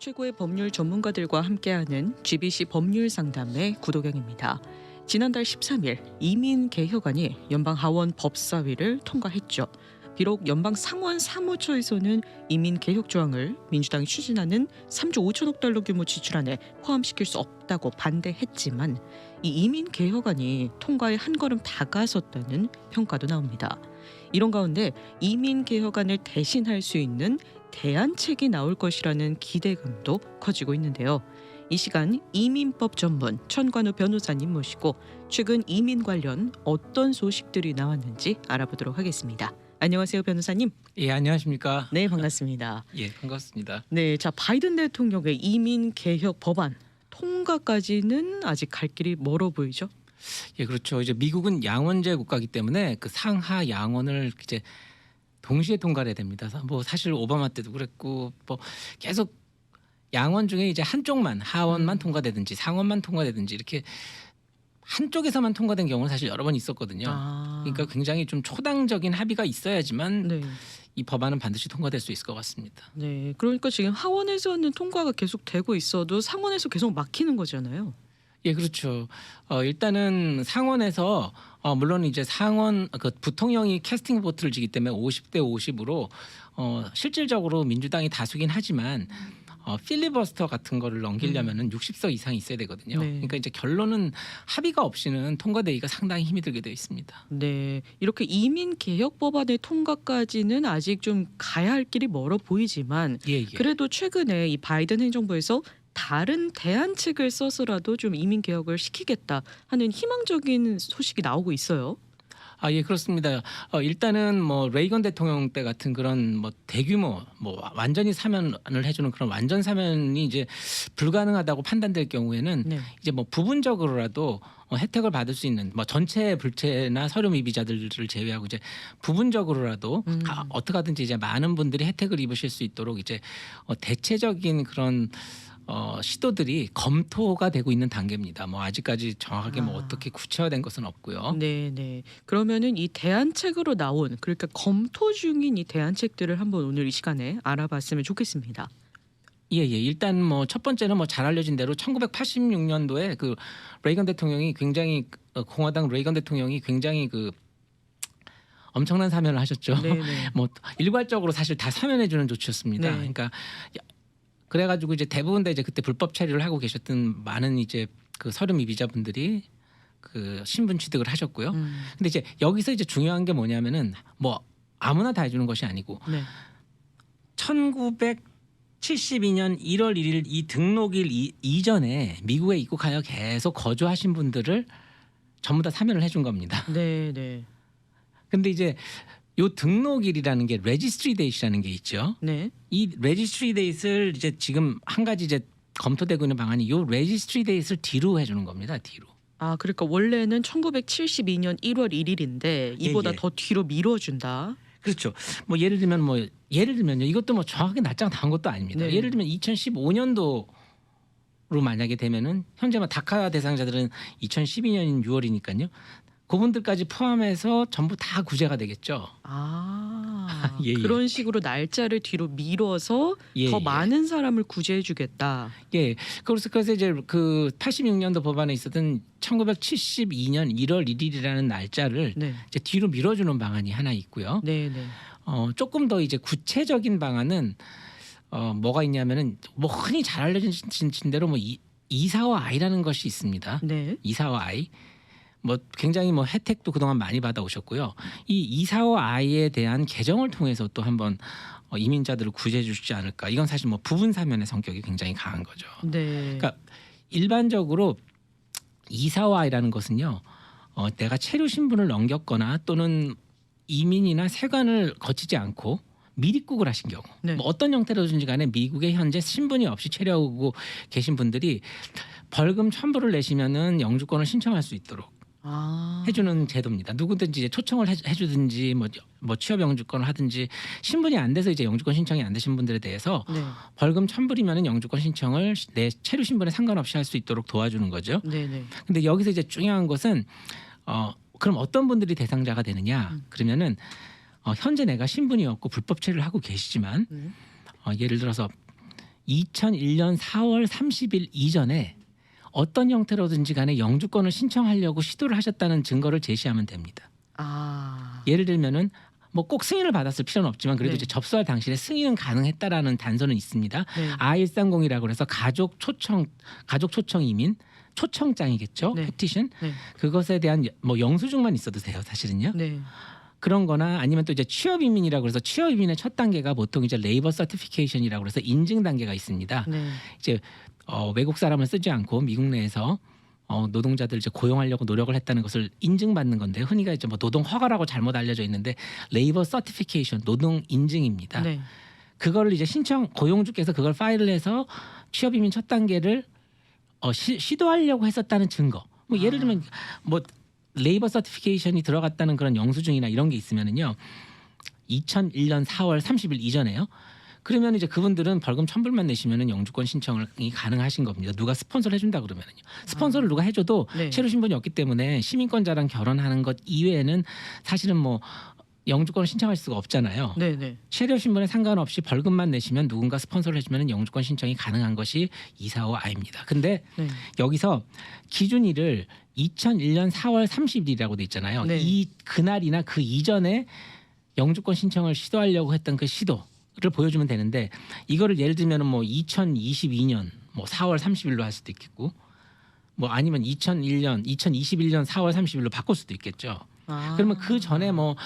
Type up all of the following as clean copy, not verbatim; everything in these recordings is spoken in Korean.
최고의 법률 전문가들과 함께하는 GBC 법률 상담의 구도경입니다. 지난달 13일 이민 개혁안이 연방 하원 법사위를 통과했죠. 비록 연방 상원 사무처에서는 이민 개혁 조항을 민주당이 추진하는 3조 5천억 달러 규모 지출안에 포함시킬 수 없다고 반대했지만 이 이민 개혁안이 통과에 한 걸음 다가섰다는 평가도 나옵니다. 이런 가운데 이민 개혁안을 대신할 수 있는 대안책이 나올 것이라는 기대감도 커지고 있는데요. 이 시간 이민법 전문 천관우 변호사님 모시고 최근 이민 관련 어떤 소식들이 나왔는지 알아보도록 하겠습니다. 안녕하세요, 변호사님. 예, 안녕하십니까? 네, 반갑습니다. 예, 반갑습니다. 네, 자 바이든 대통령의 이민 개혁 법안 통과까지는 아직 갈 길이 멀어 보이죠? 예, 그렇죠. 이제 미국은 양원제 국가이기 때문에 그 상하 양원을 이제 동시에 통과해야 됩니다. 뭐 사실 오바마 때도 그랬고 뭐 계속 양원 중에 이제 한쪽만 하원만 통과되든지 상원만 통과되든지 이렇게 한쪽에서만 통과된 경우는 사실 여러 번 있었거든요. 그러니까 굉장히 좀 초당적인 합의가 있어야지만 네. 이 법안은 반드시 통과될 수 있을 것 같습니다. 네, 그러니까 지금 하원에서는 통과가 계속 되고 있어도 상원에서 계속 막히는 거잖아요. 예, 그렇죠. 일단은 상원에서 물론 이제 상원 그 부통령이 캐스팅 보트를 지기 때문에 50대 50으로 실질적으로 민주당이 다수긴 하지만 필리버스터 같은 거를 넘기려면은 60석 이상이 있어야 되거든요. 네. 그러니까 이제 결론은 합의가 없이는 통과되기가 상당히 힘이 들게 되어 있습니다. 네, 이렇게 이민 개혁 법안의 통과까지는 아직 좀 가야 할 길이 멀어 보이지만 예, 예. 그래도 최근에 이 바이든 행정부에서 다른 대안책을 써서라도 좀 이민 개혁을 시키겠다 하는 희망적인 소식이 나오고 있어요. 아, 예, 그렇습니다. 일단은 뭐 레이건 대통령 때 같은 그런 뭐 대규모 뭐 완전히 사면을 해주는 그런 완전 사면이 이제 불가능하다고 판단될 경우에는 네. 이제 뭐 부분적으로라도 혜택을 받을 수 있는 뭐 전체 불체나 서류 미비자들을 제외하고 이제 부분적으로라도 어떻게 하든지 이제 많은 분들이 혜택을 입으실 수 있도록 이제 대체적인 그런 시도들이 검토가 되고 있는 단계입니다. 뭐 아직까지 정확하게 뭐 어떻게 구체화된 것은 없고요. 네, 네. 그러면은 이 대안책으로 나온 그러니까 검토 중인 이 대안책들을 한번 오늘 이 시간에 알아봤으면 좋겠습니다. 예, 예. 일단 뭐 첫 번째는 뭐 잘 알려진 대로 1986년도에 그 레이건 대통령이 굉장히 공화당 레이건 대통령이 굉장히 그 엄청난 사면을 하셨죠. 네, 네. 뭐 일괄적으로 사실 다 사면해 주는 조치였습니다. 네. 그러니까 그래가지고 이제 대부분 다 이제 그때 불법 체류를 하고 계셨던 많은 이제 그 서류 미비자분들이 그 신분 취득을 하셨고요. 근데 이제 여기서 이제 중요한 게 뭐냐면은 뭐 아무나 다 해주는 것이 아니고 네. 1972년 1월 1일 이 등록일 이전에 미국에 입국하여 계속 거주하신 분들을 전부 다 사면을 해준 겁니다. 네, 네. 근데 이제 요 등록일이라는 게 레지스트리 데이트라는 게 있죠. 네. 이 레지스트리 데이트를 이제 지금 한 가지 이제 검토되고 있는 방안이 요 레지스트리 데이트를 뒤로 해주는 겁니다. 뒤로. 아, 그러니까 원래는 1972년 1월 1일인데 이보다 예. 더 뒤로 미뤄준다. 그렇죠. 뭐 예를 들면요. 이것도 뭐 정확하게 날짜가 나온 것도 아닙니다. 네. 예를 들면 2015년도로 만약에 되면은 현재 뭐 다카 대상자들은 2012년 6월이니까요. 그분들까지 포함해서 전부 다 구제가 되겠죠. 아, 예, 예. 그런 식으로 날짜를 뒤로 미뤄서 예, 더 예. 많은 사람을 구제해주겠다. 예. 그래서 이제 그 86년도 법안에 있었던 1972년 1월 1일이라는 날짜를 네, 이제 뒤로 밀어주는 방안이 하나 있고요. 네, 네. 조금 더 이제 구체적인 방안은 뭐가 있냐면은 뭐 흔히 잘 알려진 대로 뭐 이사와 아이라는 것이 있습니다. 네. 이사와 아이. 뭐 굉장히 뭐 혜택도 그동안 많이 받아오셨고요. 이 이사와 아이에 대한 개정을 통해서 또 한번 이민자들을 구제해 주시지 않을까. 이건 사실 뭐 부분 사면의 성격이 굉장히 강한 거죠. 네. 그러니까 일반적으로 이사와 아이라는 것은요. 내가 체류 신분을 넘겼거나 또는 이민이나 세관을 거치지 않고 미입국을 하신 경우 네. 뭐 어떤 형태로든지 간에 미국에 현재 신분이 없이 체류하고 계신 분들이 벌금 1,000불을 내시면은 영주권을 신청할 수 있도록 해주는 제도입니다. 누구든지 이제 초청을 해주든지 뭐 취업 영주권을 하든지 신분이 안 돼서 이제 영주권 신청이 안 되신 분들에 대해서 네. 벌금 1,000불이면은 영주권 신청을 내 체류 신분에 상관없이 할 수 있도록 도와주는 거죠. 네, 네. 근데 여기서 이제 중요한 것은 그럼 어떤 분들이 대상자가 되느냐? 그러면은 현재 내가 신분이 없고 불법 체류를 하고 계시지만 예를 들어서 2001년 4월 30일 이전에 어떤 형태로든지 간에 영주권을 신청하려고 시도를 하셨다는 증거를 제시하면 됩니다. 아. 예를 들면은 뭐 꼭 승인을 받았을 필요는 없지만 그래도 네. 이제 접수할 당시에 승인은 가능했다라는 단서는 있습니다. 네. I130이라고 해서 가족 초청 이민 초청장이겠죠. 네. 페티션. 네. 그것에 대한 뭐 영수증만 있어도 돼요, 사실은요. 네. 그런 거나 아니면 또 이제 취업 이민이라고 해서 취업 이민의 첫 단계가 보통 이제 레이버 서티피케이션이라고 해서 인증 단계가 있습니다. 네. 이제 외국 사람을 쓰지 않고 미국 내에서 노동자들 이제 고용하려고 노력을 했다는 것을 인증받는 건데 흔히가 이제 뭐 노동 허가라고 잘못 알려져 있는데 레이버 서티피케이션 노동 인증입니다. 네. 그거를 이제 고용주께서 그걸 파일을 해서 취업 이민 첫 단계를 시도하려고 했었다는 증거. 뭐 예를 들면 뭐 레이버 서티피케이션이 들어갔다는 그런 영수증이나 이런 게 있으면은요. 2001년 4월 30일 이전에요. 그러면 이제 그분들은 벌금 1,000불만 내시면은 영주권 신청이 가능하신 겁니다. 누가 스폰서를 해준다 그러면은요. 스폰서를 누가 해줘도 네. 체류 신분이 없기 때문에 시민권자랑 결혼하는 것 이외에는 사실은 뭐 영주권을 신청할 수가 없잖아요. 네. 네. 체류 신분에 상관없이 벌금만 내시면 누군가 스폰서를 해주면 영주권 신청이 가능한 것이 245I입니다. 근데 네. 여기서 기준일을 2001년 4월 30일이라고 돼 있잖아요. 네. 이 그날이나 그 이전에 영주권 신청을 시도하려고 했던 그 시도를 보여주면 되는데 이거를 예를 들면 뭐 2022년 뭐 4월 30일로 할 수도 있겠고 뭐 아니면 2021년 4월 30일로 바꿀 수도 있겠죠. 아. 그러면 그 전에 뭐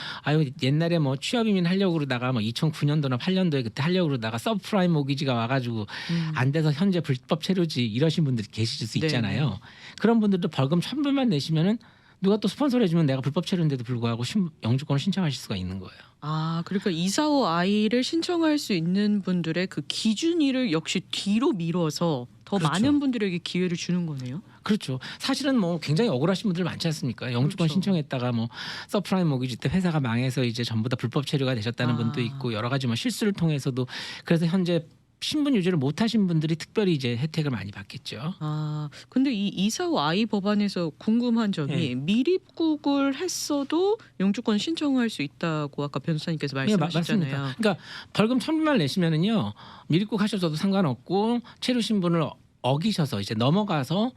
옛날에 뭐 취업 이민 하려고 그러다가 뭐 2009년도나 8년도에 그때 하려고 그러다가 서브프라임 모기지가 와가지고 안 돼서 현재 불법 체류지 이러신 분들이 계실 수 네. 있잖아요. 그런 분들도 벌금 1,000불만 내시면은 누가 또 스폰서를 해주면 내가 불법 체류인데도 불구하고 영주권을 신청하실 수가 있는 거예요. 아, 그러니까 245I를 신청할 수 있는 분들의 그 기준일을 역시 뒤로 미뤄서 더 그렇죠. 많은 분들에게 기회를 주는 거네요. 그렇죠. 사실은 뭐 굉장히 억울하신 분들 많지 않습니까? 영주권 그렇죠. 신청했다가 뭐 서프라임 모기지 때 회사가 망해서 이제 전부 다 불법 체류가 되셨다는 아. 분도 있고 여러 가지 뭐 실수를 통해서도 그래서 현재 신분 유지를 못하신 분들이 특별히 이제 혜택을 많이 받겠죠. 아, 근데 이 245I 법안에서 궁금한 점이 네. 미입국을 했어도 영주권 신청할 수 있다고 아까 변호사님께서 말씀하셨잖아요. 맞습니다. 그러니까 벌금 1,000불만 내시면은요 미입국 하셔서도 상관없고 체류 신분을 어기셔서 이제 넘어가서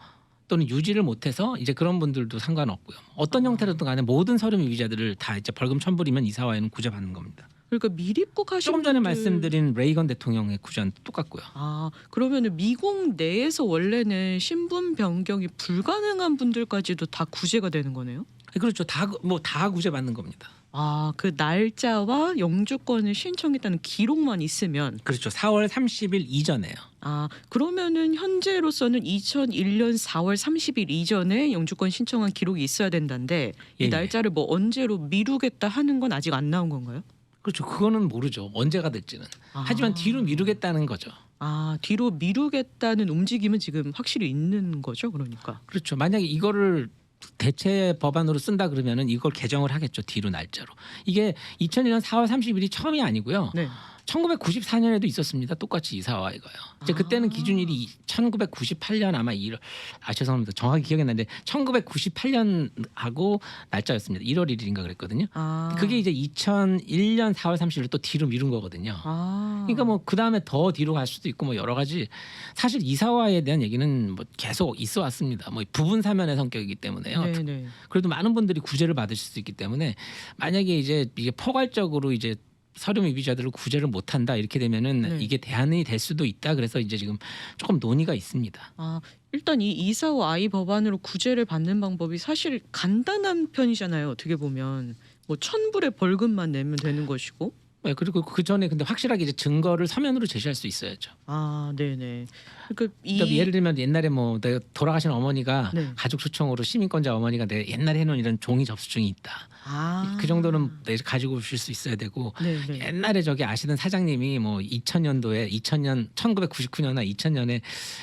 또는 유지를 못해서 이제 그런 분들도 상관없고요. 어떤 형태로든 간에 모든 서류 미비자들을 다 이제 벌금 1,000불이면 이사와에는 구제받는 겁니다. 그러니까 미입국 하신 조금 전에 분들- 말씀드린 레이건 대통령의 구제는 똑같고요. 아, 그러면은 미국 내에서 원래는 신분 변경이 불가능한 분들까지도 다 구제가 되는 거네요? 그렇죠. 다 구제받는 겁니다. 아, 그 날짜와 영주권을 신청했다는 기록만 있으면 그렇죠. 4월 30일 이전에요. 아, 그러면은 현재로서는 2001년 4월 30일 이전에 영주권 신청한 기록이 있어야 된다는데 이 예. 날짜를 뭐 언제로 미루겠다 하는 건 아직 안 나온 건가요? 그렇죠. 그거는 모르죠. 언제가 될지는. 아. 하지만 뒤로 미루겠다는 거죠. 아, 뒤로 미루겠다는 움직임은 지금 확실히 있는 거죠, 그러니까. 그렇죠. 만약에 이거를 대체 법안으로 쓴다 그러면은 이걸 개정을 하겠죠. 뒤로 날짜로. 이게 2001년 4월 30일이 처음이 아니고요. 네. 1994년에도 있었습니다. 똑같이 이사와 이거요. 이제 그때는 아. 기준일이 1998년 아마 죄송합니다. 정확히 기억이 안 나는데 1998년하고 날짜였습니다. 1월 1일인가 그랬거든요. 아. 그게 이제 2001년 4월 30일로 또 뒤로 미룬 거거든요. 아. 그러니까 뭐 그 다음에 더 뒤로 갈 수도 있고 뭐 여러 가지 사실 이사와에 대한 얘기는 뭐 계속 있어 왔습니다. 뭐 부분 사면의 성격이기 때문에요. 네, 네. 그래도 많은 분들이 구제를 받으실 수 있기 때문에 만약에 이제 이게 포괄적으로 이제 서류 미비자들을 구제를 못한다 이렇게 되면은 네. 이게 대안이 될 수도 있다. 그래서 이제 지금 조금 논의가 있습니다. 아, 일단 이 245I 법안으로 구제를 받는 방법이 사실 간단한 편이잖아요. 어떻게 보면 뭐 1,000불의 벌금만 내면 되는 것이고. 네, 그리고 그 전에 근데 확실하게 이제 증거를 서면으로 제시할 수 있어야죠. 아, 네네. 그러니까 그러니까 예를 들면 옛날에 뭐 내가 돌아가신 어머니가 네. 가족 초청으로 시민권자 어머니가 내 옛날에 해놓은 이런 종이 접수증이 있다. 아. 그 정도는 가지고 오실 수 있어야 되고 네네. 옛날에 저기 아시던 사장님이 뭐 1999년이나 2000년에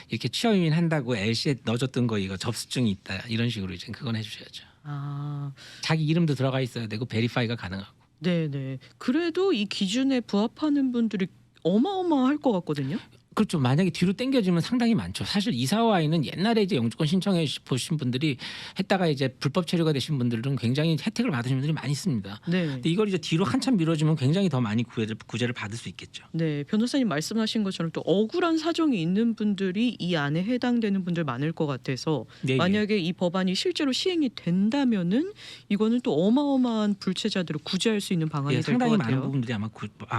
이렇게 취업이민 한다고 LC에 넣어줬던 거 이거 접수증이 있다 이런 식으로 이제 그건 해주셔야죠. 아, 자기 이름도 들어가 있어야 되고 베리파이가 가능하고. 네네. 그래도 이 기준에 부합하는 분들이 어마어마할 것 같거든요. 그렇죠. 만약에 뒤로 당겨지면 상당히 많죠. 사실 이사와 아이는 옛날에 이제 영주권 신청해 보신 분들이 했다가 이제 불법 체류가 되신 분들은 굉장히 혜택을 받으신 분들이 많이 있습니다. 네. 근데 이걸 이제 뒤로 한참 미뤄지면 굉장히 더 많이 구제를 받을 수 있겠죠. 네, 변호사님 말씀하신 것처럼 또 억울한 사정이 있는 분들이 이 안에 해당되는 분들 많을 것 같아서 네, 만약에 이 법안이 실제로 시행이 된다면은 이거는 또 어마어마한 불체자들을 구제할 수 있는 방안이 예, 될 것 상당히 같아요. 많은 부분들이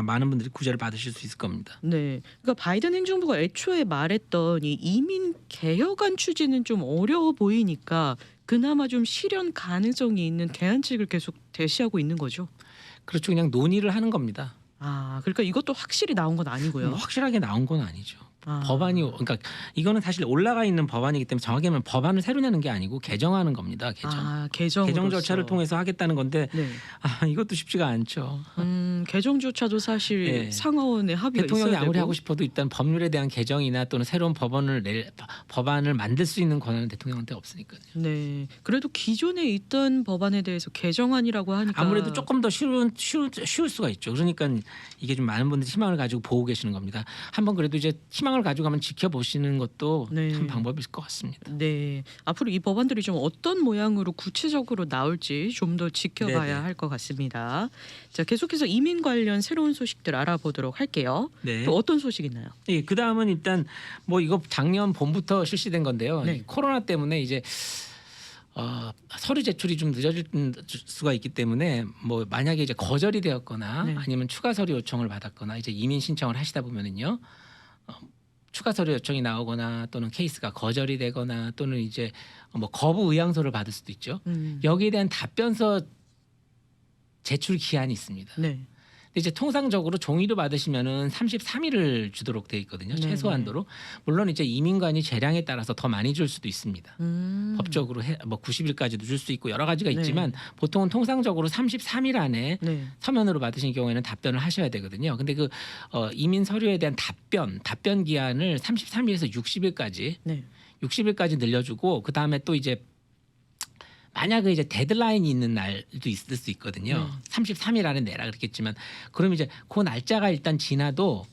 많은 분들이 구제를 받으실 수 있을 겁니다. 네, 그러니까 바이든 행정부가 애초에 말했던 이 이민 개혁안 추진은 좀 어려워 보이니까 그나마 좀 실현 가능성이 있는 대안책을 계속 제시하고 있는 거죠. 그렇죠. 그냥 논의를 하는 겁니다. 아, 그러니까 이것도 확실히 나온 건 아니고요. 뭐 확실하게 나온 건 아니죠. 아. 법안이 그러니까 이거는 사실 올라가 있는 법안이기 때문에 정확히 하면 법안을 새로 내는 게 아니고 개정하는 겁니다. 개정 절차를 통해서 하겠다는 건데 네. 이것도 쉽지가 않죠. 개정조차도 사실 네. 상하원의 합의가 대통령이 있어야 아무리 되고. 하고 싶어도 일단 법률에 대한 개정이나 또는 새로운 법안을 만들 수 있는 권한은 대통령한테 없으니까요. 네. 그래도 기존에 있던 법안에 대해서 개정안이라고 하니까 아무래도 조금 더 쉬울 수가 있죠. 그러니까 이게 좀 많은 분들이 희망을 가지고 보고 계시는 겁니다. 한번 그래도 이제 희망을 가지고 한번 지켜보시는 것도 네. 참 방법일 것 같습니다. 네. 앞으로 이 법안들이 좀 어떤 모양으로 구체적으로 나올지 좀 더 지켜봐야 네네. 할 것 같습니다. 자, 계속해서 이민 관련 새로운 소식들 알아보도록 할게요. 네. 또 어떤 소식 있나요? 예, 그 다음은 일단 뭐 이거 작년 봄부터 실시된 건데요. 네. 이 코로나 때문에 이제 서류 제출이 좀 늦어질 수가 있기 때문에 뭐 만약에 이제 거절이 되었거나 네. 아니면 추가 서류 요청을 받았거나 이제 이민 신청을 하시다 보면은요. 추가 서류 요청이 나오거나 또는 케이스가 거절이 되거나 또는 이제 뭐 거부 의향서를 받을 수도 있죠. 여기에 대한 답변서 제출 기한이 있습니다. 네. 근데 이제 통상적으로 종이로 받으시면은 33일을 주도록 돼 있거든요. 네. 최소한도로. 물론 이제 이민관이 재량에 따라서 더 많이 줄 수도 있습니다. 법적으로 뭐 90일까지도 줄 수 있고 여러 가지가 네. 있지만 보통은 통상적으로 33일 안에 네. 서면으로 받으신 경우에는 답변을 하셔야 되거든요. 근데 그 이민 서류에 대한 답변 기한을 33일에서 60일까지 네. 60일까지 늘려주고 그 다음에 또 이제 만약에 이제 데드라인이 있는 날도 있을 수 있거든요. 33일 안에 내라 그랬겠지만 그럼 이제 그 날짜가 일단 지나도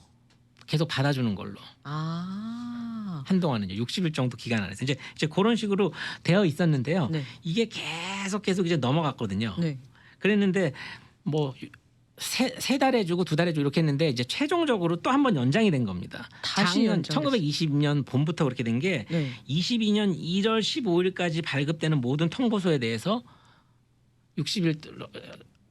계속 받아주는 걸로 아. 한동안은 60일 정도 기간 안에서 이제 그런 식으로 되어 있었는데요. 네. 이게 계속 이제 넘어갔거든요. 네. 그랬는데 뭐 세 달 해주고 두 달 해주고 이렇게 했는데 이제 최종적으로 또 한 번 연장이 된 겁니다. 다시 작년 연장됐어요. 1920년 봄부터 그렇게 된 게 네. 22년 1월 15일까지 발급되는 모든 통보소에 대해서 60일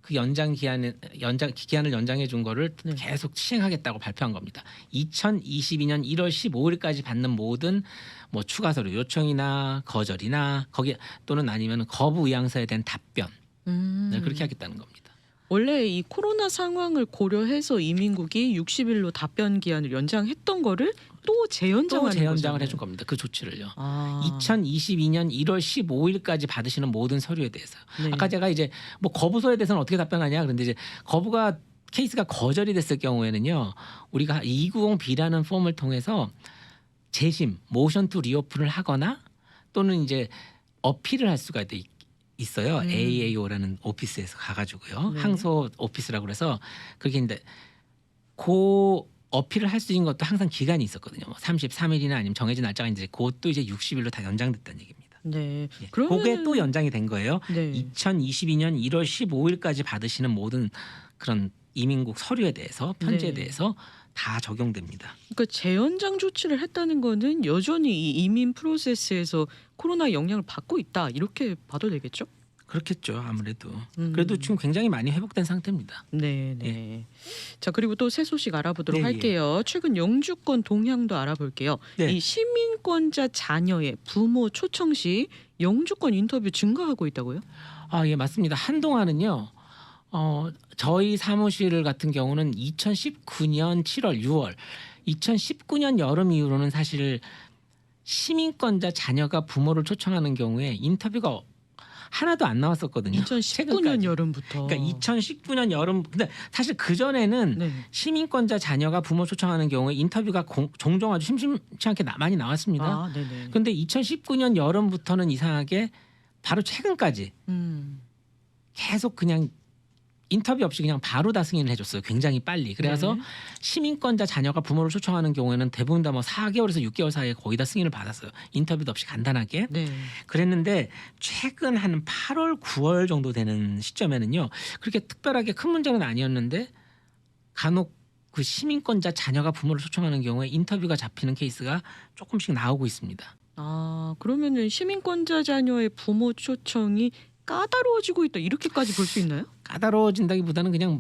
그 기한을 연장해 준 거를 네. 계속 시행하겠다고 발표한 겁니다. 2022년 1월 15일까지 받는 모든 뭐 추가 서류 요청이나 거절이나 거기 또는 아니면 거부 의향서에 대한 답변 그렇게 하겠다는 겁니다. 원래 이 코로나 상황을 고려해서 이민국이 60일로 답변 기한을 연장했던 거를 또 재연장하는 재연장을 거잖아요. 해준 겁니다. 그 조치를요. 아. 2022년 1월 15일까지 받으시는 모든 서류에 대해서. 네. 아까 제가 이제 뭐 거부서에 대해서는 어떻게 답변하냐 그런데 이제 거부가 케이스가 거절이 됐을 경우에는요. 우리가 290B라는 폼을 통해서 재심, 모션 투 리오픈을 하거나 또는 이제 어필을 할 수가 있어요. AAO라는 오피스에서 가가지고요. 네. 항소 오피스라고 그래서 그게 이제 그 어필을 할 수 있는 것도 항상 기간이 있었거든요. 뭐 33일이나 아니면 정해진 날짜가 이제 그것도 이제 60일로 다 연장됐다는 얘기입니다. 네. 예. 그러면 그게 또 연장이 된 거예요. 네. 2022년 1월 15일까지 받으시는 모든 그런 이민국 서류에 대해서 편지에 네. 대해서 다 적용됩니다. 그러니까 재연장 조치를 했다는 거는 여전히 이 이민 프로세스에서 코로나 영향을 받고 있다 이렇게 봐도 되겠죠? 그렇겠죠. 아무래도. 그래도 지금 굉장히 많이 회복된 상태입니다. 네, 네. 자, 그리고 또 새 소식 알아보도록 네, 할게요. 최근 영주권 동향도 알아볼게요. 네. 이 시민권자 자녀의 부모 초청 시 영주권 인터뷰 증가하고 있다고요? 예, 맞습니다. 한동안은요. 저희 사무실 같은 경우는 2019년 7월, 6월, 2019년 여름 이후로는 사실 시민권자 자녀가 부모를 초청하는 경우에 인터뷰가 하나도 안 나왔었거든요. 2019년 최근까지. 여름부터. 그러니까 2019년 여름 근데 사실 그 전에는 네. 시민권자 자녀가 부모 초청하는 경우에 인터뷰가 종종 아주 심심치 않게 많이 나왔습니다. 아, 네네. 그런데 2019년 여름부터는 이상하게 바로 최근까지 음. 계속 그냥 인터뷰 없이 그냥 바로 다 승인을 해줬어요. 굉장히 빨리. 그래서 네. 시민권자 자녀가 부모를 초청하는 경우에는 대부분 다 뭐 4개월에서 6개월 사이에 거의 다 승인을 받았어요. 인터뷰도 없이 간단하게. 네. 그랬는데 최근 한 8월, 9월 정도 되는 시점에는요. 그렇게 특별하게 큰 문제는 아니었는데 간혹 그 시민권자 자녀가 부모를 초청하는 경우에 인터뷰가 잡히는 케이스가 조금씩 나오고 있습니다. 아, 그러면은 시민권자 자녀의 부모 초청이 까다로워지고 있다 이렇게까지 볼 수 있나요? 까다로워진다기보다는 그냥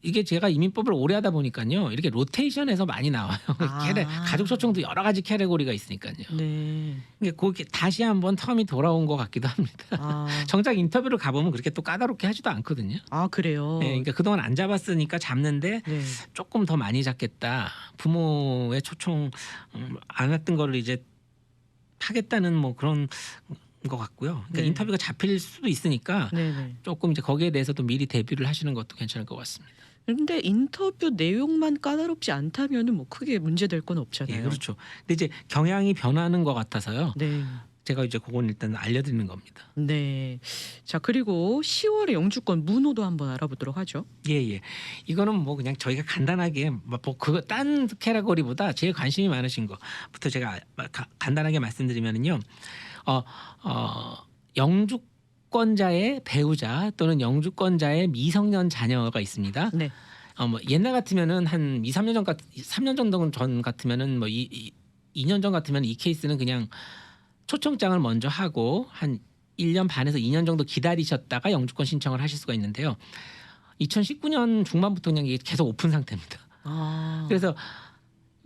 이게 제가 이민법을 오래 하다 보니까요. 이렇게 로테이션에서 많이 나와요. 아. 가족 초청도 여러 가지 캐테고리가 있으니까요. 네. 이게 그게 다시 한번 텀이 돌아온 것 같기도 합니다. 아, 정작 인터뷰를 가보면 그렇게 또 까다롭게 하지도 않거든요. 아 그래요. 네, 그러니까 그동안 안 잡았으니까 잡는데 네. 조금 더 많이 잡겠다. 부모의 초청 안 했던 거를 이제 하겠다는 뭐 그런 것 같고요. 그러니까 네. 인터뷰가 잡힐 수도 있으니까 네네. 조금 이제 거기에 대해서도 미리 대비를 하시는 것도 괜찮을 것 같습니다. 근데 인터뷰 내용만 까다롭지 않다면은 뭐 크게 문제될 건 없잖아요. 예, 그렇죠. 근데 이제 경향이 변하는 것 같아서요. 네. 제가 이제 그건 일단 알려드리는 겁니다. 네. 자, 그리고 10월에 영주권 문호도 한번 알아보도록 하죠. 예. 이거는 뭐 그냥 저희가 간단하게 뭐 그거 딴 캐러거리보다 제일 관심이 많으신 거부터 제가 간단하게 말씀드리면은요. 영주권자의 배우자 또는 영주권자의 미성년 자녀가 있습니다. 네. 뭐 옛날 같으면은 한 2, 3년 3년 정도 전 같으면은 뭐 2년 전 같으면 이 케이스는 그냥 초청장을 먼저 하고 한 1년 반에서 2년 정도 기다리셨다가 영주권 신청을 하실 수가 있는데요. 2019년 중반부터 그냥 이게 계속 오픈 상태입니다. 아. 그래서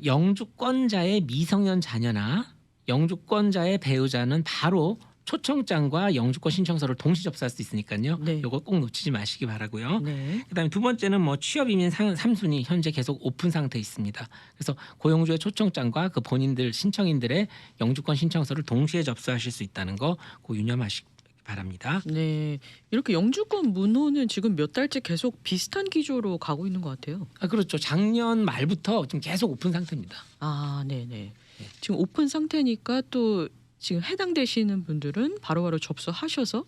영주권자의 미성년 자녀나 영주권자의 배우자는 바로 초청장과 영주권 신청서를 동시 접수할 수 있으니까요. 네. 이거 꼭 놓치지 마시기 바라고요. 네. 그다음에 두 번째는 뭐 취업 이민 3순위 현재 계속 오픈 상태에 있습니다. 그래서 고용주의 초청장과 그 본인들 신청인들의 영주권 신청서를 동시에 접수하실 수 있다는 거 꼭 유념하시기 바랍니다. 네. 이렇게 영주권 문호는 지금 몇 달째 계속 비슷한 기조로 가고 있는 것 같아요. 그렇죠. 작년 말부터 지금 계속 오픈 상태입니다. 아, 네네. 지금 오픈 상태니까 또 지금 해당되시는 분들은 바로바로 접수하셔서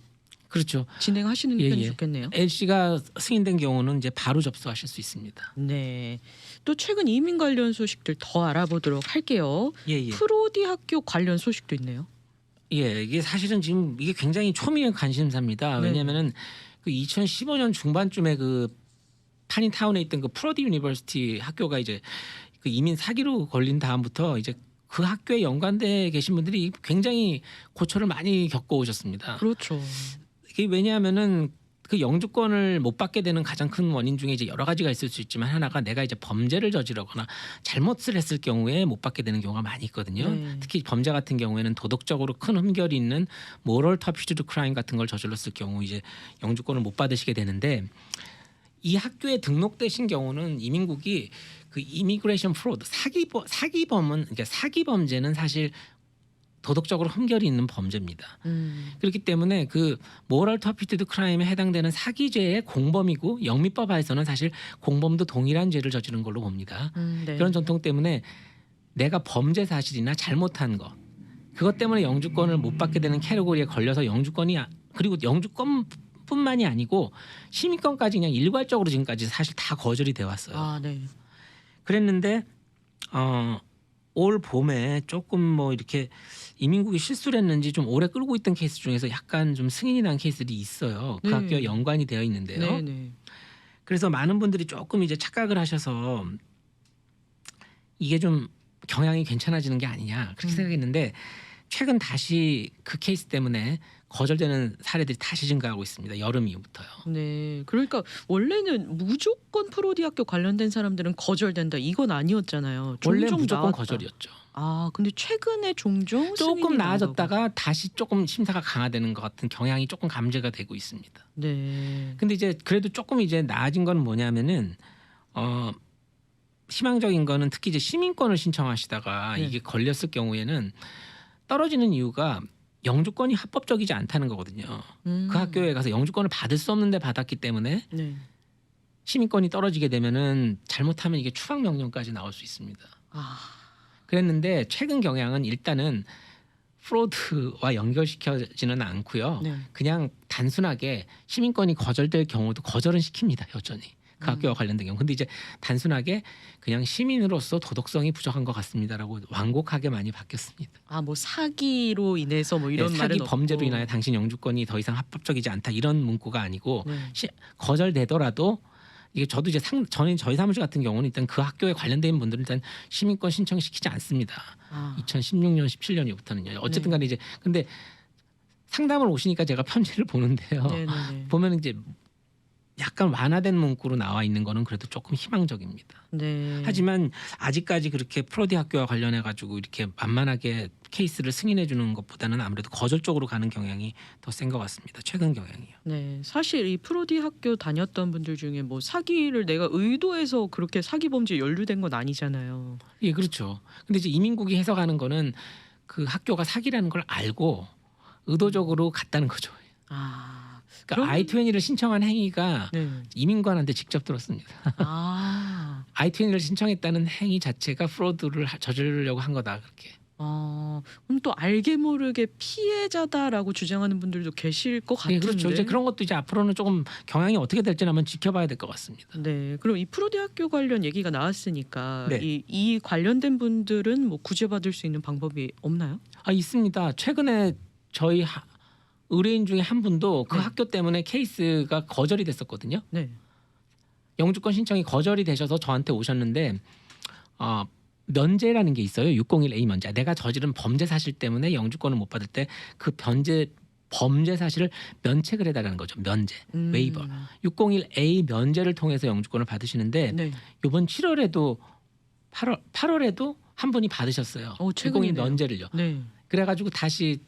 그렇죠. 진행하시는 예, 편이 예. 좋겠네요. LC가 승인된 경우는 이제 바로 접수하실 수 있습니다. 네. 또 최근 이민 관련 소식들 더 알아보도록 할게요. 예. 프로디 학교 관련 소식도 있네요. 예, 이게 사실은 지금 이게 굉장히 초미의 관심사입니다. 네. 왜냐하면은 그 2015년 중반쯤에 그 파니타운에 있던 그 프로디 유니버시티 학교가 이제 그 이민 사기로 걸린 다음부터 이제 그 학교에 연관돼 계신 분들이 굉장히 고초를 많이 겪어 오셨습니다. 그렇죠. 이게 왜냐하면은 그 영주권을 못 받게 되는 가장 큰 원인 중에 이제 여러 가지가 있을 수 있지만 하나가 내가 이제 범죄를 저지르거나 잘못을 했을 경우에 못 받게 되는 경우가 많이 있거든요. 네. 특히 범죄 같은 경우에는 도덕적으로 큰 흠결이 있는 모럴 터피드 크라임 같은 걸 저질렀을 경우 이제 영주권을 못 받으시게 되는데 이 학교에 등록되신 경우는 이민국이 그 이미그레이션 프로드 사기범은 그러니까 사기 범죄는 사실 도덕적으로 흠결이 있는 범죄입니다. 그렇기 때문에 그 모럴 터피티드 크라임에 해당되는 사기죄의 공범이고 영미법 하에서는 사실 공범도 동일한 죄를 저지른 걸로 봅니다. 네. 그런 전통 때문에 내가 범죄 사실이나 잘못한 것 그것 때문에 영주권을 못 받게 되는 캐러고리에 걸려서 영주권이 그리고 영주권뿐만이 아니고 시민권까지 그냥 일괄적으로 지금까지 사실 다 거절이 돼 왔어요. 아, 네. 그랬는데 올 봄에 조금 뭐 이렇게 이민국이 실수를 했는지 좀 오래 끌고 있던 케이스 중에서 약간 좀 승인이 난 케이스들이 있어요. 그 네. 학교와 연관이 되어 있는데요. 네. 그래서 많은 분들이 조금 이제 착각을 하셔서 이게 좀 경향이 괜찮아지는 게 아니냐 그렇게 생각했는데 최근 다시 그 케이스 때문에 거절되는 사례들이 다시 증가하고 있습니다. 여름 이후부터요. 네. 그러니까 원래는 무조건 프로디 학교 관련된 사람들은 거절된다 이건 아니었잖아요. 원래 종종 무조건 나왔다. 거절이었죠. 아, 근데 최근에 종종 조금 승인이 나아졌다가 다시 조금 심사가 강화되는 것 같은 경향이 조금 감지가 되고 있습니다. 네. 근데 이제 그래도 조금 이제 나아진 건 뭐냐면은 희망적인 거는 특히 이제 시민권을 신청하시다가 네. 이게 걸렸을 경우에는 떨어지는 이유가 영주권이 합법적이지 않다는 거거든요. 그 학교에 가서 영주권을 받을 수 없는데 받았기 때문에 네. 시민권이 떨어지게 되면은 잘못하면 이게 추방 명령까지 나올 수 있습니다. 아, 그랬는데 최근 경향은 일단은 프로드와 연결시켜지는 않고요. 네. 그냥 단순하게 시민권이 거절될 경우도 거절은 시킵니다. 여전히 그 학교와 관련된 경우. 근데 이제 단순하게 그냥 시민으로서 도덕성이 부족한 것 같습니다라고 완곡하게 많이 바뀌었습니다. 아, 뭐 사기로 인해서 뭐 이런 네, 말은 사기 범죄로 없고. 인하여 당신 영주권이 더 이상 합법적이지 않다 이런 문구가 아니고 네. 거절되더라도 이게 저도 이제 저희 사무실 같은 경우는 일단 그 학교에 관련된 분들은 일단 시민권 신청시키지 않습니다. 아, 2016년, 17년부터는요. 어쨌든 네. 간에 이제 근데 상담을 오시니까 제가 편지를 보는데요. 네네네. 보면 이제 약간 완화된 문구로 나와 있는 거는 그래도 조금 희망적입니다. 네. 하지만 아직까지 그렇게 프로디 학교와 관련해 가지고 이렇게 만만하게 케이스를 승인해 주는 것보다는 아무래도 거절 쪽으로 가는 경향이 더 센 것 같습니다. 최근 경향이요. 네, 사실 이 프로디 학교 다녔던 분들 중에 뭐 사기를 내가 의도해서 그렇게 사기 범죄에 연루된 건 아니잖아요. 예, 그렇죠. 근데 이제 이민국이 해석하는 거는 그 학교가 사기라는 걸 알고 의도적으로 갔다는 거죠. 아, 그러니까 I-20를 신청한 행위가 네. 이민관한테 직접 들었습니다. 아, I-20를 신청했다는 행위 자체가 프로드를 저지르려고 한 거다 그렇게. 그럼 또 알게 모르게 피해자다라고 주장하는 분들도 계실 것 네, 같은데. 그렇죠. 이제 그런 것도 이제 앞으로는 조금 경향이 어떻게 될지는 한번 지켜봐야 될 것 같습니다. 네, 그럼 이 프로디 학교 관련 얘기가 나왔으니까 네. 이 관련된 분들은 뭐 구제받을 수 있는 방법이 없나요? 아, 있습니다. 최근에 저희 의뢰인 중에 한 분도 그 네. 학교 때문에 케이스가 거절이 됐었거든요. 네. 영주권 신청이 거절이 되셔서 저한테 오셨는데 면제라는 게 있어요. 601A 면제. 내가 저지른 범죄 사실 때문에 영주권을 못 받을 때 그 범죄 사실을 면책을 해달라는 거죠. 면제, 웨이버. 601A 면제를 통해서 영주권을 받으시는데 네. 이번 7월에도 8월에도 한 분이 받으셨어요. 601 최근이네요. 면제를요. 네. 그래가지고 다시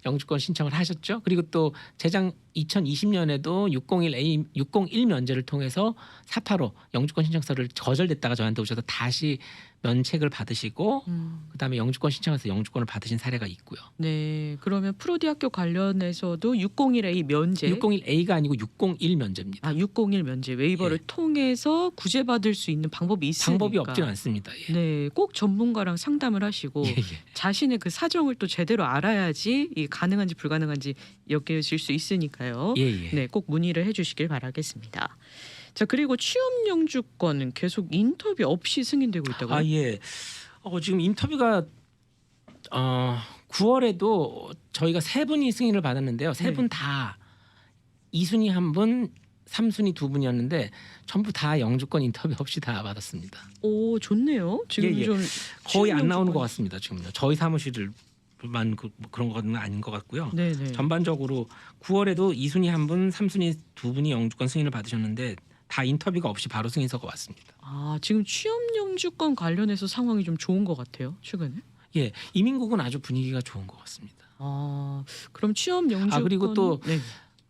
영주권 신청을 하셨죠. 그리고 또 재작 2020년에도 601 면제를 통해서 485 영주권 신청서를 거절됐다가 저한테 오셔서 다시 면책을 받으시고 그다음에 영주권 신청해서 영주권을 받으신 사례가 있고요. 네. 그러면 프로디 학교 관련해서도 601A 면제 601A가 아니고 601 면제입니다. 601 면제 웨이버를 예. 통해서 구제받을 수 있는 방법이 있으니까. 방법이 없지는 않습니다. 예. 네, 꼭 전문가랑 상담을 하시고 예, 예. 자신의 그 사정을 또 제대로 알아야지 이 가능한지 불가능한지 엮여질 수 있으니까요. 예, 예. 네, 꼭 문의를 해주시길 바라겠습니다. 자, 그리고 취업 영주권은 계속 인터뷰 없이 승인되고 있다고요? 아, 예. 지금 인터뷰가 9월에도 저희가 3분이 승인을 받았는데요. 3분 다 2순위 1분, 3순위 2분이었는데 전부 다 영주권 인터뷰 없이 다 받았습니다. 오, 좋네요. 지금 예, 예. 좀 거의 안 나오는 영주권- 것 같습니다. 지금요. 저희 사무실만 그런 거는 아닌 것 같고요. 네네. 전반적으로 9월에도 2순위 1분, 3순위 2분이 영주권 승인을 받으셨는데 다 인터뷰가 없이 바로 승인서가 왔습니다. 지금 취업 영주권 관련해서 상황이 좀 좋은 것 같아요. 최근에. 예, 이민국은 아주 분위기가 좋은 것 같습니다. 그럼 취업 영주권. 그리고 또 네.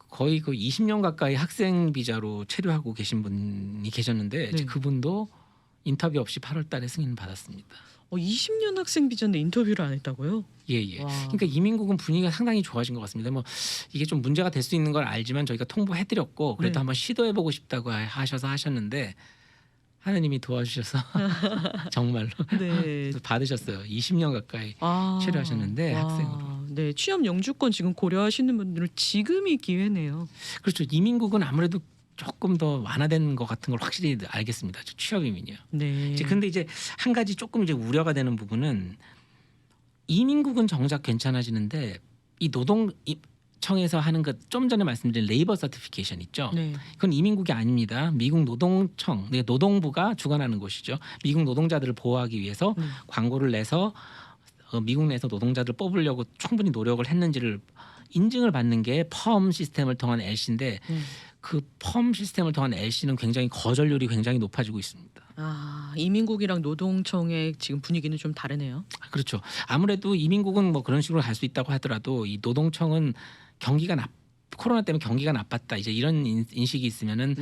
거의 그 20년 가까이 학생 비자로 체류하고 계신 분이 계셨는데 이제 네. 그분도 인터뷰 없이 8월달에 승인을 받았습니다. 20년 학생 비자인데 인터뷰를 안 했다고요? 예. 와. 그러니까 이민국은 분위기가 상당히 좋아진 것 같습니다. 뭐 이게 좀 문제가 될 수 있는 걸 알지만 저희가 통보해드렸고 그래도 네. 한번 시도해보고 싶다고 하셔서 하셨는데 하느님이 도와주셔서 정말로 네. 받으셨어요. 20년 가까이 체류하셨는데 와. 학생으로. 네, 취업 영주권 지금 고려하시는 분들은 지금이 기회네요. 그렇죠. 이민국은 아무래도 조금 더 완화된 것 같은 걸 확실히 알겠습니다. 취업 이민이요. 네. 근데 이제 한 가지 조금 이제 우려가 되는 부분은 이민국은 정작 괜찮아지는데 이 노동청에서 하는 것 좀 전에 말씀드린 레이버 서티피케이션 있죠. 네. 그건 이민국이 아닙니다. 미국 노동청, 노동부가 주관하는 곳이죠. 미국 노동자들을 보호하기 위해서 광고를 내서 미국 내에서 노동자들을 뽑으려고 충분히 노력을 했는지를 인증을 받는 게 펌 시스템을 통한 LC인데 그 펌 시스템을 통한 LC는 굉장히 거절률이 굉장히 높아지고 있습니다. 이민국이랑 노동청의 지금 분위기는 좀 다르네요. 그렇죠. 아무래도 이민국은 뭐 그런 식으로 갈 수 있다고 하더라도 이 노동청은 코로나 때문에 경기가 나빴다 이제 이런 인식이 있으면은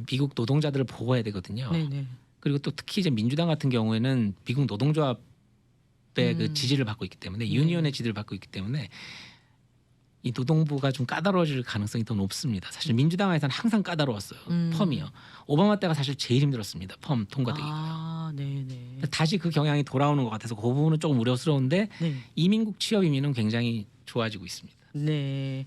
미국 노동자들을 보호해야 되거든요. 네네. 그리고 또 특히 이제 민주당 같은 경우에는 미국 노동조합의 그 지지를 받고 있기 때문에 유니온의 지지를 받고 있기 때문에 이 노동부가 좀 까다로워질 가능성이 더 높습니다. 사실 민주당에서는 항상 까다로웠어요. 펌이요. 오바마 때가 사실 제일 힘들었습니다. 펌 통과되기가. 네네. 다시 그 경향이 돌아오는 것 같아서 그 부분은 조금 우려스러운데 네. 이민국 취업 이민은 굉장히 좋아지고 있습니다. 네.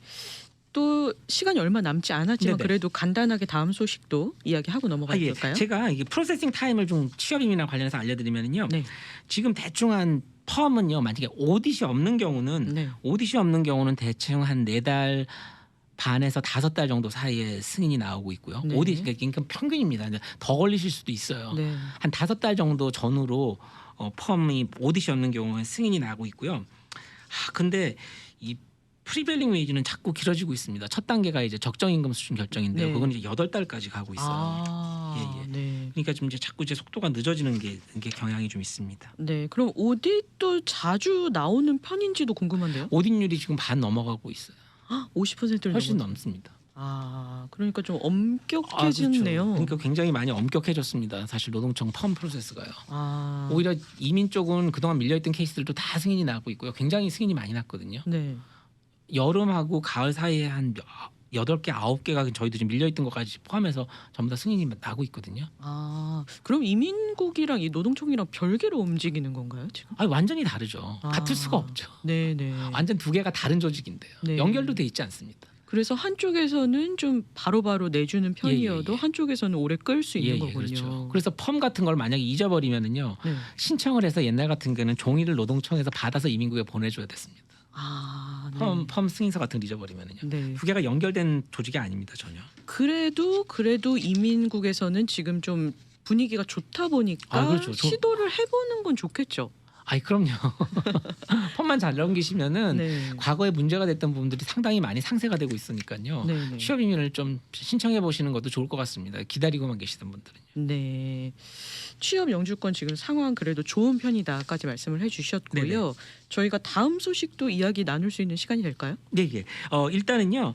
또 시간이 얼마 남지 않았지만 네네. 그래도 간단하게 다음 소식도 이야기하고 넘어가 예. 볼까요? 제가 이게 프로세싱 타임을 좀 취업 이민이랑 관련해서 알려드리면요. 네. 지금 대충 한 펌은요. 만약에 오디시 없는 경우는 네. 오디시 없는 경우는 대충 한 4달 반에서 5달 정도 사이에 승인이 나오고 있고요. 네. 오디시 그러니까 평균입니다. 이제 더 걸리실 수도 있어요. 네. 한 5달 정도 전후로 펌이 오디시 없는 경우에 승인이 나고 있고요. 근데 이 프리벨링 웨이지는 자꾸 길어지고 있습니다. 첫 단계가 이제 적정 임금 수준 결정인데요. 네. 그건 이제 8달까지 가고 있어요. 예. 네. 그러니까 좀 이제 자꾸 이제 속도가 늦어지는 게 경향이 좀 있습니다. 네. 그럼 오디도 자주 나오는 편인지도 궁금한데요. 오딘율이 지금 반 넘어가고 있어요. 50%를 훨씬 넘어. 넘습니다. 그러니까 좀 그렇죠. 엄격해졌네요. 그러니까 굉장히 많이 엄격해졌습니다. 사실 노동청 펌 프로세스가요. 오히려 이민 쪽은 그동안 밀려있던 케이스들도 다 승인이 나고 있고요. 굉장히 승인이 많이 났거든요. 네. 여름하고 가을 사이에 한 8개, 9개가 저희도 지금 밀려있던 것까지 포함해서 전부 다 승인이 나고 있거든요. 그럼 이민국이랑 이 노동청이랑 별개로 움직이는 건가요 지금? 완전히 다르죠. 같을 수가 없죠. 네네. 완전 두 개가 다른 조직인데요. 네. 연결도 돼 있지 않습니다. 그래서 한쪽에서는 좀 바로바로 내주는 편이어도 예. 한쪽에서는 오래 끌 수 있는 거군요. 그렇죠. 그래서 펌 같은 걸 만약에 잊어버리면은요. 네. 신청을 해서 옛날 같은 경우는 종이를 노동청에서 받아서 이민국에 보내줘야 됐습니다. 네. 펌 승인서 같은 걸 잊어버리면은요. 네. 두 개가 연결된 조직이 아닙니다 전혀. 그래도 이민국에서는 지금 좀 분위기가 좋다 보니까 그렇죠. 시도를 해보는 건 좋겠죠. 그럼요. 펌만 잘 넘기시면은 네. 과거에 문제가 됐던 부분들이 상당히 많이 상쇄가 되고 있으니까요. 네네. 취업 이민을 좀 신청해 보시는 것도 좋을 것 같습니다. 기다리고만 계시던 분들은. 네. 취업 영주권 지금 상황 그래도 좋은 편이다까지 말씀을 해주셨고요. 네네. 저희가 다음 소식도 이야기 나눌 수 있는 시간이 될까요? 네. 일단은요.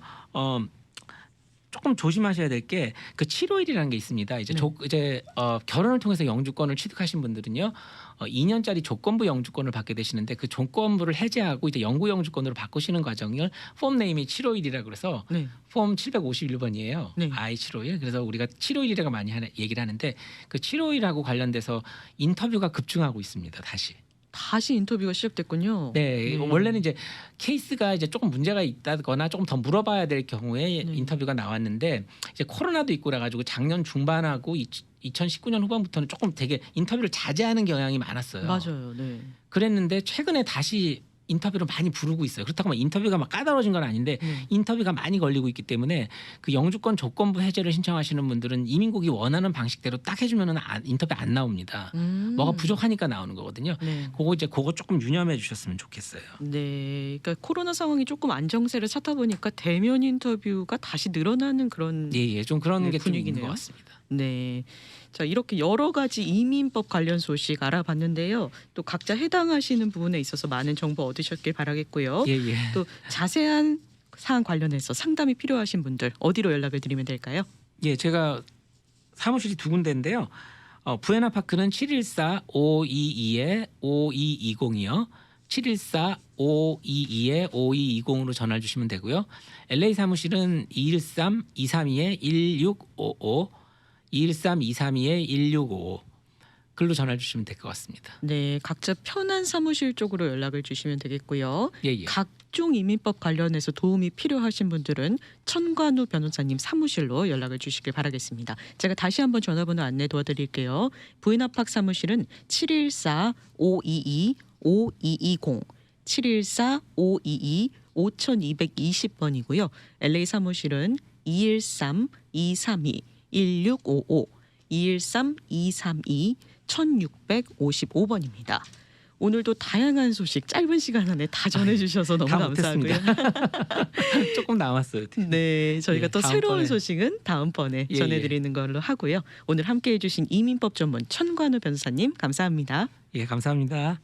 조금 조심하셔야 될 게 그 751이라는 게 있습니다. 이제 네. 결혼을 통해서 영주권을 취득하신 분들은요. 2년짜리 조건부 영주권을 받게 되시는데 그 조건부를 해제하고 이제 영구 영주권으로 바꾸시는 과정을 폼 네임이 751이라 그래서 네. 폼 751번이에요. 네. I751. 그래서 우리가 751이라고 많이 얘기를 하는데 그 751하고 관련돼서 인터뷰가 급증하고 있습니다. 다시 인터뷰가 시작됐군요. 네, 원래는 이제 케이스가 이제 조금 문제가 있다거나 조금 더 물어봐야 될 경우에 네. 인터뷰가 나왔는데 이제 코로나도 있고 그래가지고 작년 중반하고 2019년 후반부터는 조금 되게 인터뷰를 자제하는 경향이 많았어요. 맞아요. 네. 그랬는데 최근에 다시 인터뷰를 많이 부르고 있어요. 그렇다고 막 인터뷰가 막 까다로워진 건 아닌데 네. 인터뷰가 많이 걸리고 있기 때문에 그 영주권 조건부 해제를 신청하시는 분들은 이민국이 원하는 방식대로 딱 해주면은 인터뷰 안 나옵니다. 뭐가 부족하니까 나오는 거거든요. 네. 그거 조금 유념해 주셨으면 좋겠어요. 네. 그러니까 코로나 상황이 조금 안정세를 찾다 보니까 대면 인터뷰가 다시 늘어나는 그런 좀 그런 네, 게 좀 있는 분위기네요. 것 같습니다. 네. 자, 이렇게 여러 가지 이민법 관련 소식 알아봤는데요. 또 각자 해당하시는 부분에 있어서 많은 정보 얻으셨길 바라겠고요. 또 자세한 사안 관련해서 상담이 필요하신 분들 어디로 연락을 드리면 될까요? 제가 사무실이 2군데인데요. 부에나파크는 714-522-5220이요. 714-522-5220으로 전화를 주시면 되고요. LA 사무실은 213-232-1655 213-232-1655 글로 전화 주시면 될 것 같습니다. 네, 각자 편한 사무실 쪽으로 연락을 주시면 되겠고요. 각종 이민법 관련해서 도움이 필요하신 분들은 천관우 변호사님 사무실로 연락을 주시길 바라겠습니다. 제가 다시 한번 전화번호 안내 도와드릴게요. 부에나파크 사무실은 714-522-5220 714-522-5220번이고요. LA 사무실은 213-232-1655 213-232-1655번입니다. 오늘도 다양한 소식 짧은 시간 안에 다 전해주셔서 너무 감사하고요. 조금 남았어요. 네, 저희가 또 새로운 다음번에. 소식은 다음번에 전해드리는 걸로 하고요. 오늘 함께해주신 이민법 전문 천관우 변호사님 감사합니다. 감사합니다.